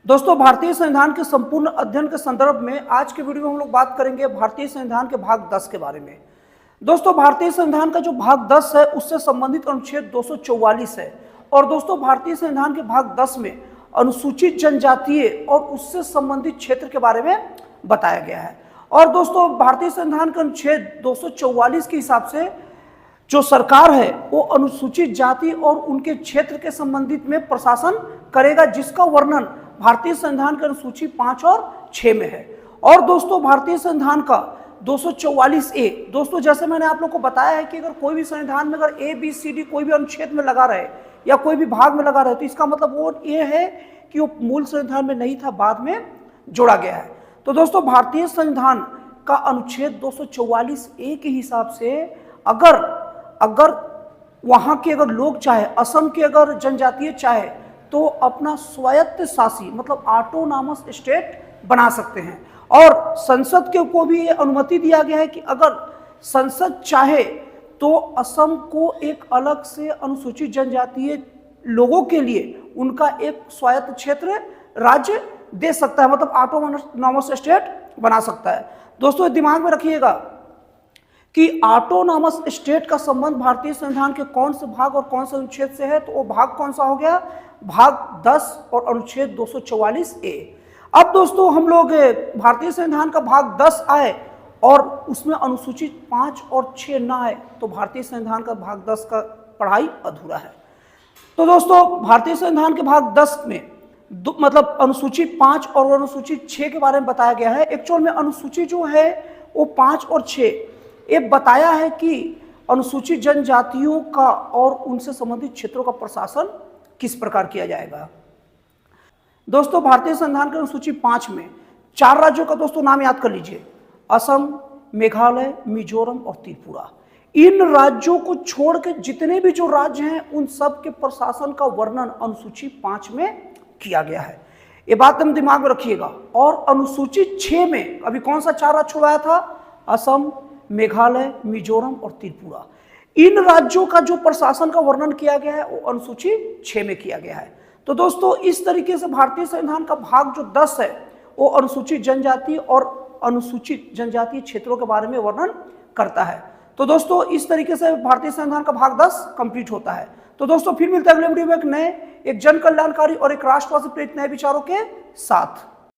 दोस्तों, भारतीय संविधान के संपूर्ण अध्ययन के संदर्भ में आज के वीडियो में हम लोग बात करेंगे भारतीय संविधान के भाग 10 के बारे में। दोस्तों, भारतीय संविधान का जो भाग 10 है उससे संबंधित अनुच्छेद 244 है। और दोस्तों, भारतीय संविधान के भाग 10 में अनुसूचित जनजातीय और उससे संबंधित क्षेत्र के बारे में बताया गया है। और दोस्तों, भारतीय संविधान के अनुच्छेद 244 के हिसाब से जो सरकार है वो अनुसूचित जाति और उनके क्षेत्र के संबंधित में प्रशासन करेगा, जिसका वर्णन भारतीय संविधान के अनुसूची 5 और 6 में है। और दोस्तों, भारतीय संविधान का 244A, दोस्तों जैसे मैंने आप लोग को बताया है कि अगर कोई भी संविधान में अगर ABCD कोई भी अनुच्छेद में लगा रहे या कोई भी भाग में लगा रहे तो इसका मतलब वो ये है कि वो मूल संविधान में नहीं था, बाद में जोड़ा गया है। तो दोस्तों, भारतीय संविधान का अनुच्छेद 244A के हिसाब से अगर वहां के अगर लोग चाहे, असम के अगर जनजातीय चाहे तो अपना स्वायत्त शासी मतलब ऑटोनॉमस स्टेट बना सकते हैं। और संसद के को भी ये अनुमति दिया गया है कि अगर संसद चाहे तो असम को एक अलग से अनुसूचित जनजातीय लोगों के लिए उनका एक स्वायत्त क्षेत्र राज्य दे सकता है, मतलब ऑटोनॉमस स्टेट बना सकता है। दोस्तों, दिमाग में रखिएगा कि ऑटोनॉमस स्टेट का संबंध भारतीय संविधान के कौन से भाग और कौन से अनुच्छेद से है, तो वो भाग कौन सा हो गया? भाग 10 और अनुच्छेद 244A। अब दोस्तों, हम लोग भारतीय संविधान का भाग 10 आए और उसमें अनुसूचित 5 और 6 ना आए तो भारतीय संविधान का भाग 10 का पढ़ाई अधूरा है। तो दोस्तों, भारतीय संविधान के भाग 10 में मतलब अनुसूचित 5 और अनुसूचित 6 के बारे में बताया गया है। एक्चुअल में अनुसूचित जो है वो 5 और 6 ये बताया है कि अनुसूचित जनजातियों का और उनसे संबंधित क्षेत्रों का प्रशासन किस प्रकार किया जाएगा। दोस्तों, भारतीय संविधान के अनुसूची 5 में 4 राज्यों का दोस्तों नाम याद कर लीजिए: असम, मेघालय, मिजोरम और त्रिपुरा। इन राज्यों को छोड़ के जितने भी जो राज्य हैं उन सब के प्रशासन का वर्णन अनुसूची 5 में किया गया है। ये बात हम दिमाग में रखिएगा। और अनुसूचित 6 में अभी कौन सा 4 राज्य छुड़वाया था? असम, मेघालय, मिजोरम और त्रिपुरा। इन राज्यों का जो प्रशासन का वर्णन किया गया है वो अनुसूची 6 में किया गया है। तो दोस्तों, इस तरीके से भारतीय संविधान का भाग जो 10 है वो अनुसूचित जनजाति और अनुसूचित जनजातीय क्षेत्रों के बारे में वर्णन करता है। तो दोस्तों, इस तरीके से भारतीय संविधान का भाग 10 कंप्लीट होता है। तो दोस्तों, फिर मिलते हैं अगले वीडियो में एक जन कल्याणकारी और एक राष्ट्रवाद से प्रेरित नए विचारों के साथ।